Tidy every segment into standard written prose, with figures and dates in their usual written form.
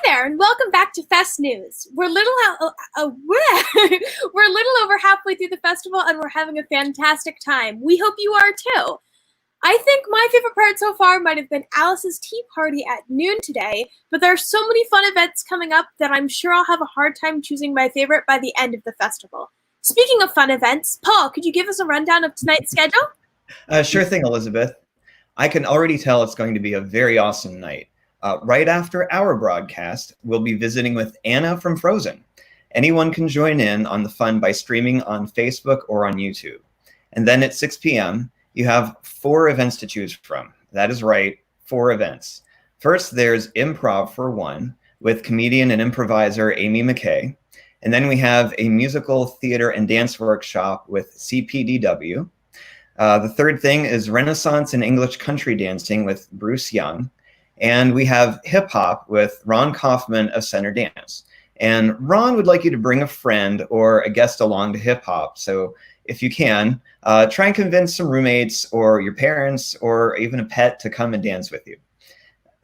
there, and welcome back to FestNews. We're we're little over halfway through the festival, and we're having a fantastic time. We hope you are too. I think my favorite part so far might have been Alice's tea party at noon today, but there are so many fun events coming up that I'm sure I'll have a hard time choosing my favorite by the end of the festival. Speaking of fun events, Paul, could you give us a rundown of tonight's schedule? Sure thing, Elizabeth. I can already tell it's going to be a very awesome night. Right after our broadcast, we'll be visiting with Anna from Frozen. Anyone can join in on the fun by streaming on Facebook or on YouTube. And then at 6 p.m., you have 4 events to choose from. That is right, 4 events. First, there's Improv for One with comedian and improviser Amy McKay. And then we have a musical theater and dance workshop with CPDW. The third thing is Renaissance and English country dancing with Bruce Young. And we have hip hop with Ron Kaufman of Center Dance. And Ron would like you to bring a friend or a guest along to hip hop. So if you can, try and convince some roommates or your parents or even a pet to come and dance with you.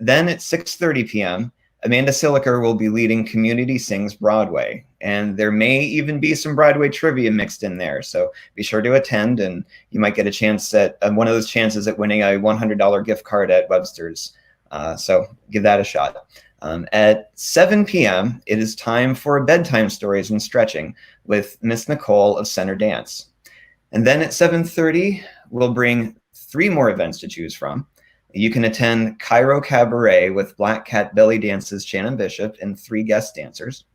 Then at 6:30 p.m., Amanda Siliker will be leading Community Sings Broadway. And there may even be some Broadway trivia mixed in there. So be sure to attend, and you might get a chance at one of those chances at winning a $100 gift card at Webster's. So give that a shot. At 7 p.m., it is time for bedtime stories and stretching with Miss Nicole of Center Dance. And then at 7:30, we'll bring 3 more events to choose from. You can attend Cairo Cabaret with Black Cat Belly Dance's Shannon Bishop and 3 guest dancers.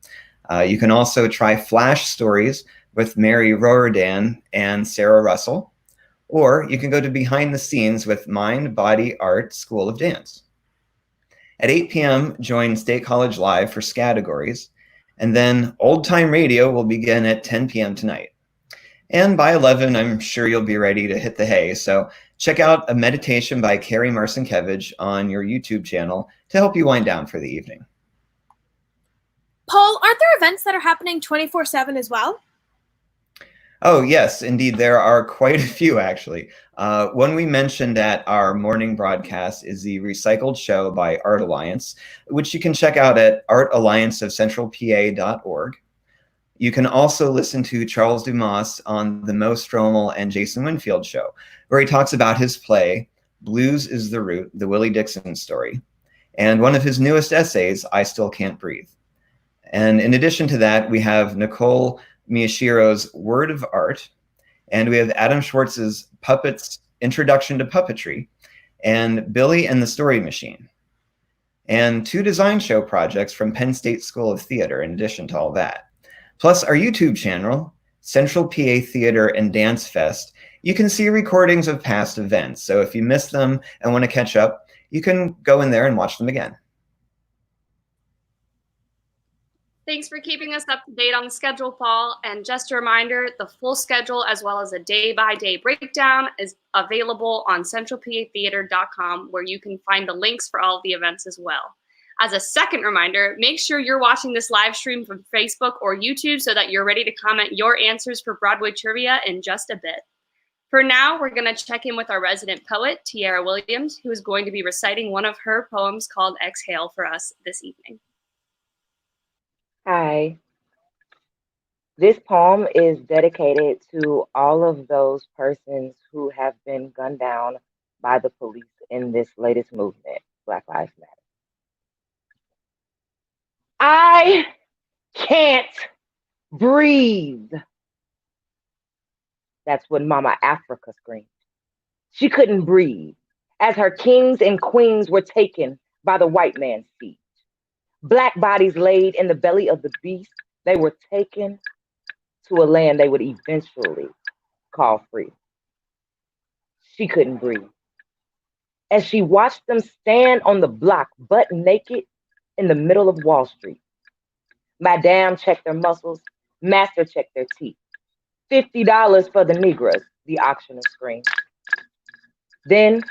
You can also try Flash Stories with Mary Roerdan and Sarah Russell. Or you can go to Behind the Scenes with Mind, Body, Art School of Dance. At 8 p.m., join State College Live for Scattergories. And then Old Time Radio will begin at 10 p.m. tonight. And by 11, I'm sure you'll be ready to hit the hay. So check out a meditation by Carrie Marcinkiewicz on your YouTube channel to help you wind down for the evening. Paul, aren't there events that are happening 24/7 as well? Oh, yes, indeed. There are quite a few, actually. One we mentioned at our morning broadcast is the Recycled Show by Art Alliance, which you can check out at artallianceofcentralpa.org. You can also listen to Charles Dumas on the Mo Stromal and Jason Winfield show, where he talks about his play, Blues is the Root, the Willie Dixon story, and one of his newest essays, I Still Can't Breathe. And in addition to that, we have Nicole Miyashiro's Word of Art, and we have Adam Schwartz's Puppets Introduction to Puppetry, and Billy and the Story Machine, and 2 design show projects from Penn State School of Theater in addition to all that. Plus our YouTube channel, Central PA Theater and Dance Fest. You can see recordings of past events, so if you missed them and want to catch up, you can go in there and watch them again. Thanks for keeping us up to date on the schedule, Paul. And just a reminder, the full schedule as well as a day-by-day breakdown is available on centralpatheater.com, where you can find the links for all of the events as well. As a second reminder, make sure you're watching this live stream from Facebook or YouTube so that you're ready to comment your answers for Broadway trivia in just a bit. For now, we're going to check in with our resident poet, Tiara Williams, who is going to be reciting one of her poems called Exhale for us this evening. Hi. This poem is dedicated to all of those persons who have been gunned down by the police in this latest movement, Black Lives Matter. I can't breathe. That's what Mama Africa screamed. She couldn't breathe as her kings and queens were taken by the white man's feet. Black bodies laid in the belly of the beast. They were taken to a land they would eventually call free. She couldn't breathe as she watched them stand on the block, butt naked, in the middle of Wall Street. Madame checked their muscles, master checked their teeth. $50 for the Negroes, the auctioneer screamed. Then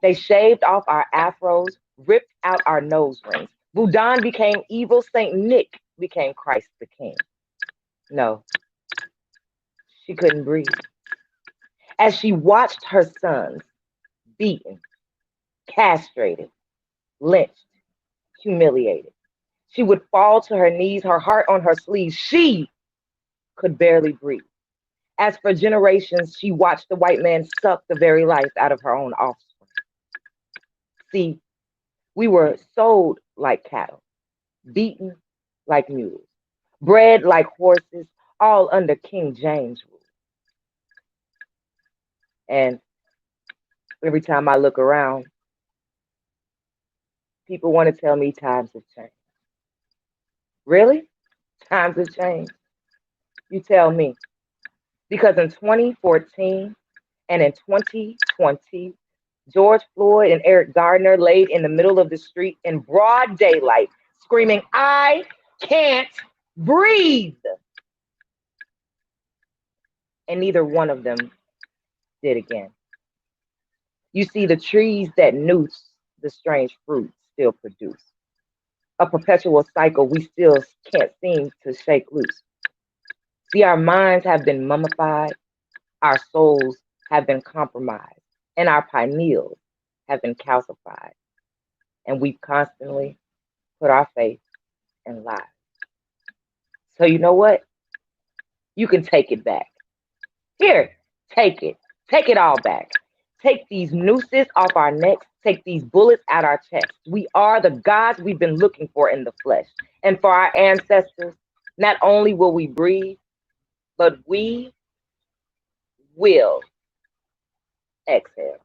they shaved off our afros, ripped out our nose rings. Boudin became evil, Saint Nick became Christ the King. No, she couldn't breathe. As she watched her sons beaten, castrated, lynched, humiliated, She would fall to her knees, her heart on her sleeve. She could barely breathe. As for generations, she watched the white man suck the very life out of her own offspring. See, we were sold like cattle, beaten like mules, bred like horses, all under King James rule. And every time I look around, people want to tell me times have changed. Really? Times have changed? You tell me. Because in 2014 and in 2020, George Floyd and Eric Gardner laid in the middle of the street in broad daylight, screaming, "I can't breathe." And neither one of them did again. You see, the trees that noose the strange fruit still produce. A perpetual cycle we still can't seem to shake loose. See, our minds have been mummified, our souls have been compromised, and our pineals have been calcified. And we've constantly put our faith in lies. So you know what? You can take it back. Here, take it. Take it all back. Take these nooses off our necks. Take these bullets out our chests. We are the gods we've been looking for in the flesh. And for our ancestors, not only will we breathe, but we will exhale.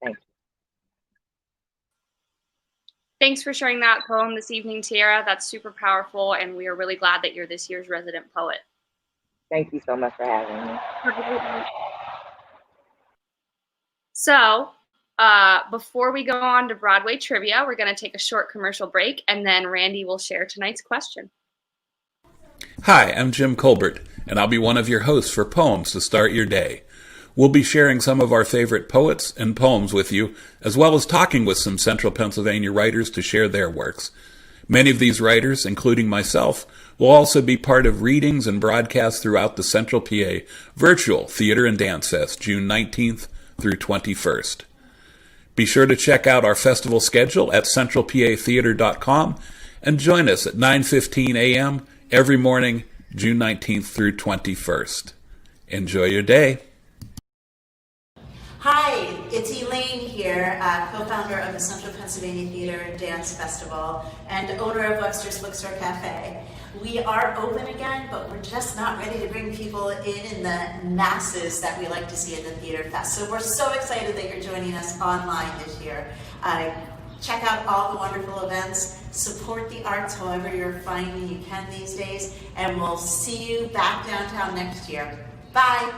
Thank you. Thanks for sharing that poem this evening, Tiara. That's super powerful, and we are really glad that you're this year's resident poet. Thank you so much for having me. So, before we go on to Broadway trivia, we're going to take a short commercial break, and then Randy will share tonight's question. Hi, I'm Jim Colbert, and I'll be one of your hosts for Poems to Start Your Day. We'll be sharing some of our favorite poets and poems with you, as well as talking with some Central Pennsylvania writers to share their works. Many of these writers, including myself, will also be part of readings and broadcasts throughout the Central PA Virtual Theater and Dance Fest, June 19th through 21st. Be sure to check out our festival schedule at centralpatheater.com and join us at 9:15 a.m. every morning, June 19th through 21st. Enjoy your day. Hi, it's Elaine here, co-founder of the Central Pennsylvania Theater and Dance Festival and owner of Webster's Bookstore Cafe. We are open again, but we're just not ready to bring people in the masses that we like to see at the Theater Fest. So we're so excited that you're joining us online this year. Check out all the wonderful events, support the arts however you're finding you can these days, and we'll see you back downtown next year. Bye!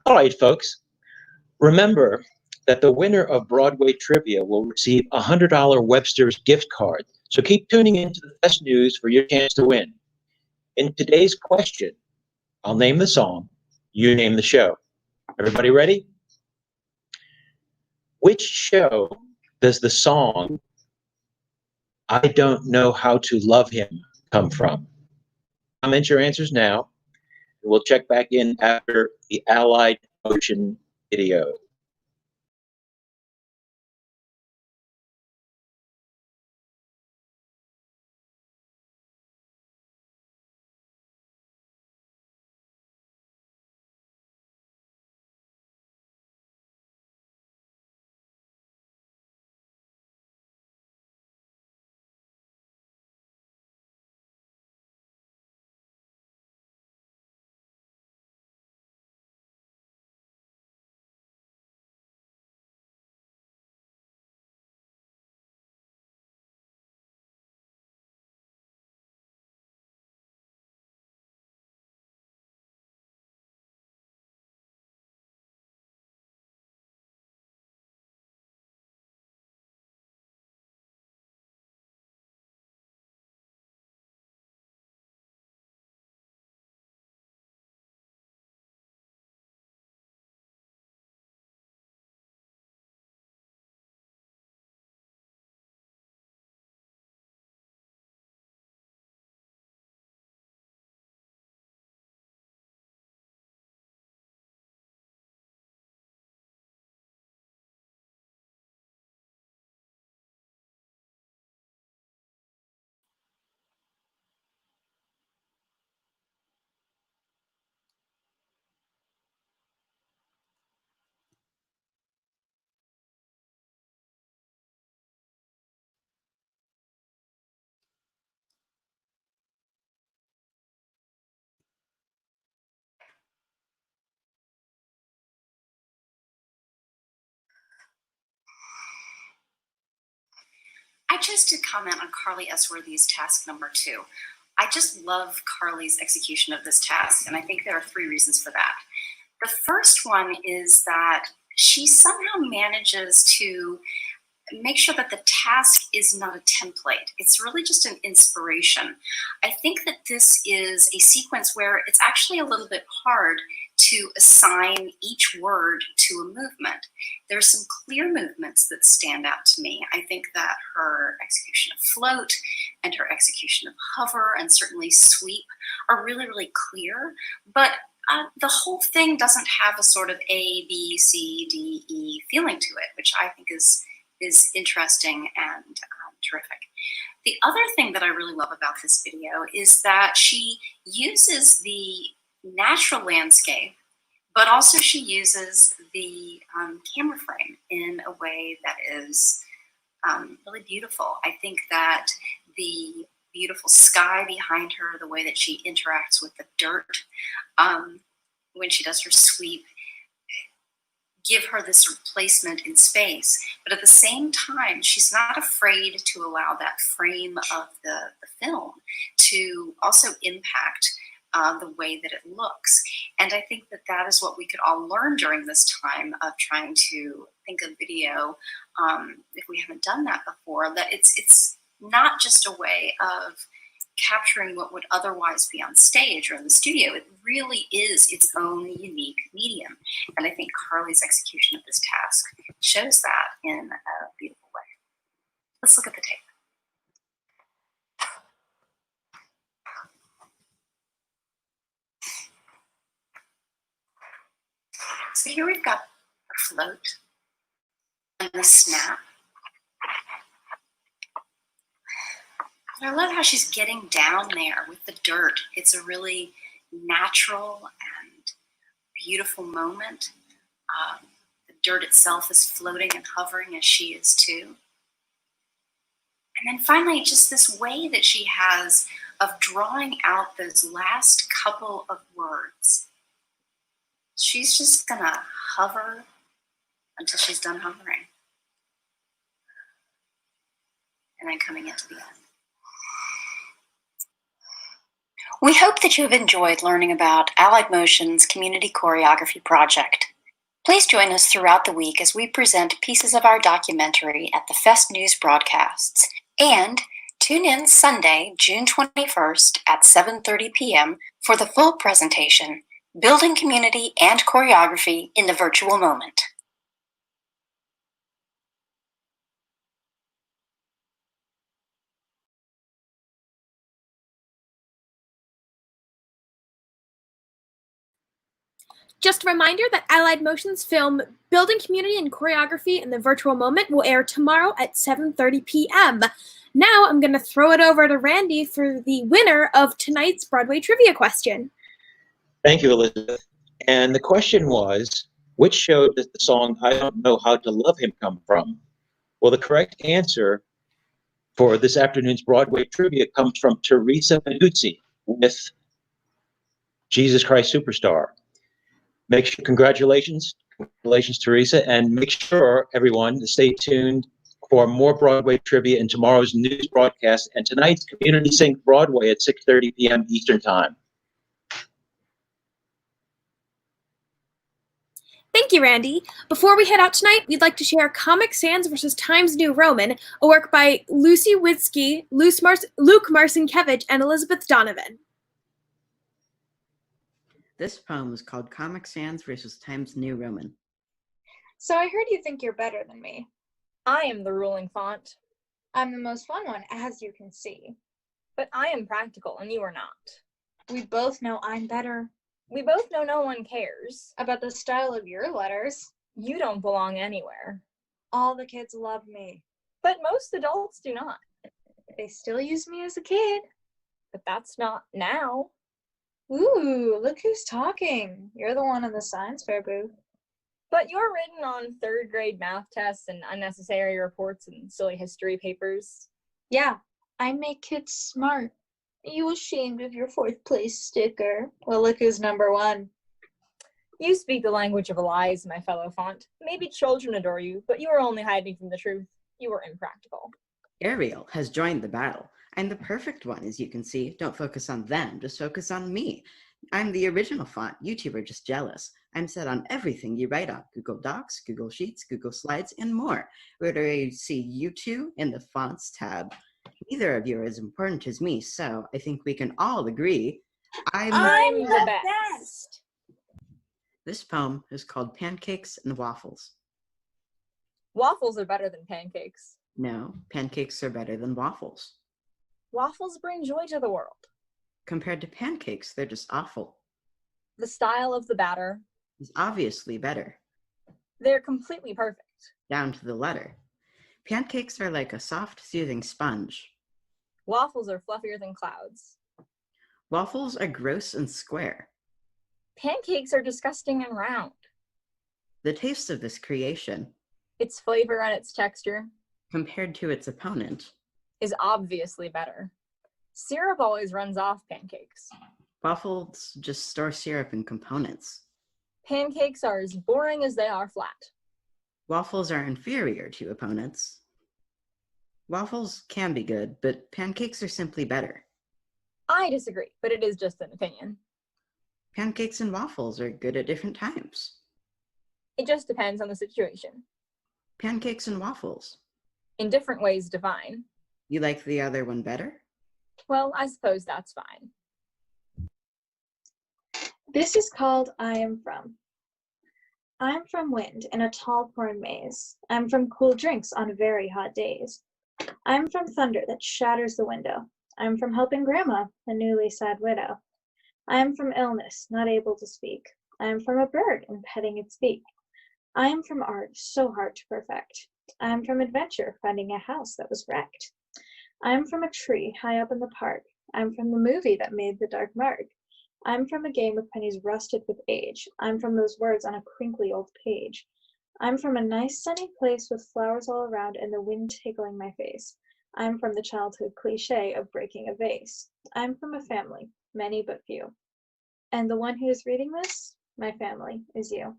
All right, folks. Remember that the winner of Broadway Trivia will receive a $100 Webster's gift card. So keep tuning into the FestNews for your chance to win. In today's question, I'll name the song, you name the show. Everybody ready? Which show does the song "I Don't Know How to Love Him" come from? Comment your answers now. We'll check back in after the Allied Ocean video. I chose to comment on Carly Esworthy's task number 2. I just love Carly's execution of this task, and I think there are 3 reasons for that. The first one is that she somehow manages to make sure that the task is not a template. It's really just an inspiration. I think that this is a sequence where it's actually a little bit hard to assign each word to a movement. There's some clear movements that stand out to me. I think that her execution of float and her execution of hover and certainly sweep are really, really clear, but the whole thing doesn't have a sort of A, B, C, D, E feeling to it, which I think is interesting and terrific. The other thing that I really love about this video is that she uses the natural landscape, but also she uses the camera frame in a way that is really beautiful. I think that the beautiful sky behind her, the way that she interacts with the dirt when she does her sweep, give her this sort of placement in space, but at the same time, she's not afraid to allow that frame of the film to also impact the way that it looks. And I think that that is what we could all learn during this time of trying to think of video, if we haven't done that before, that it's not just a way of capturing what would otherwise be on stage or in the studio. It really is its own unique medium. And I think Carly's execution of this task shows that in a beautiful way. Let's look at the tape. So here we've got the float and the snap. And I love how she's getting down there with the dirt. It's a really natural and beautiful moment. The dirt itself is floating and hovering as she is too. And then finally, just this way that she has of drawing out those last couple of words. She's just gonna hover until she's done hovering. And then coming into the end. We hope that you have enjoyed learning about Allied Motion's Community Choreography Project. Please join us throughout the week as we present pieces of our documentary at the FestNews broadcasts. And tune in Sunday, June 21st at 7:30 p.m. for the full presentation, Building Community and Choreography in the Virtual Moment. Just a reminder that Allied Motion's film Building Community and Choreography in the Virtual Moment will air tomorrow at 7:30 p.m. Now I'm going to throw it over to Randy for the winner of tonight's Broadway trivia question. Thank you, Elizabeth. And the question was, which show does the song I Don't Know How to Love Him come from? Well, the correct answer for this afternoon's Broadway trivia comes from Teresa Panuzzi with Jesus Christ Superstar. Congratulations, Teresa, and make sure, everyone, to stay tuned for more Broadway trivia in tomorrow's news broadcast and tonight's Community Sync Broadway at 6:30 p.m. Eastern Time. Thank you, Randy. Before we head out tonight, we'd like to share Comic Sans versus Times New Roman, a work by Lucy Witzke, Luke Marcinkiewicz, and Elizabeth Donovan. This poem is called Comic Sans versus Times New Roman. So I heard you think you're better than me. I am the ruling font. I'm the most fun one, as you can see. But I am practical and you are not. We both know I'm better. We both know no one cares. About the style of your letters. You don't belong anywhere. All the kids love me. But most adults do not. They still use me as a kid. But that's not now. Ooh, look who's talking. You're the one in the science fair booth. But you're written on third grade math tests and unnecessary reports and silly history papers. Yeah, I make kids smart. Are you ashamed of your 4th place sticker? Well, look who's number 1. You speak the language of lies, my fellow font. Maybe children adore you, but you are only hiding from the truth. You are impractical. Ariel has joined the battle. I'm the perfect one, as you can see. Don't focus on them, just focus on me. I'm the original font. YouTube are just jealous. I'm set on everything you write on: Google Docs, Google Sheets, Google Slides, and more. Where do you see you two in the Fonts tab? Neither of you are as important as me, so I think we can all agree I'm the best. This poem is called Pancakes and Waffles. Waffles are better than pancakes. No, pancakes are better than waffles. Waffles bring joy to the world. Compared to pancakes, they're just awful. The style of the batter Is obviously better, they're completely perfect. down to the letter. Pancakes are like a soft, soothing sponge. Waffles are fluffier than clouds. Waffles are gross and square. Pancakes are disgusting and round. The taste of this creation, Its flavor and its texture, compared to its opponent, is obviously better. Syrup always runs off pancakes. waffles just store syrup in components. Pancakes are as boring as they are flat. Waffles are inferior to opponents. Waffles can be good, but pancakes are simply better. I disagree, but it is just an opinion. Pancakes and waffles are good at different times. It just depends on the situation. Pancakes and waffles. In different ways define. You like the other one better? Well, I suppose that's fine. This is called I Am From. I'm from wind in a tall pouring maze. I'm from cool drinks on very hot days. I'm from thunder that shatters the window. I'm from helping grandma, a newly sad widow. I am from illness, not able to speak. I am from a bird and petting its beak. I am from art, so hard to perfect. I am from adventure, finding a house that was wrecked. I am from a tree high up in the park. I'm from the movie that made the dark mark. I'm from a game with pennies rusted with age. I'm from those words on a crinkly old page. I'm from a nice sunny place with flowers all around and the wind tickling my face. I'm from the childhood cliche of breaking a vase. I'm from a family, many but few. And the one who is reading this, my family, is you.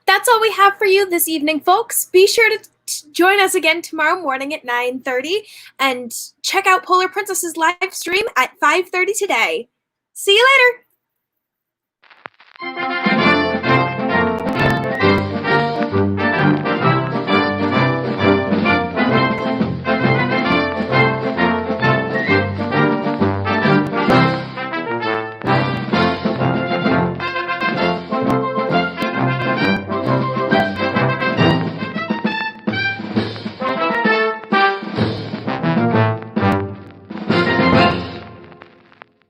That's all we have for you this evening, folks. Be sure to join us again tomorrow morning at 9:30 and check out Polar Princess's live stream at 5:30 today. See you later.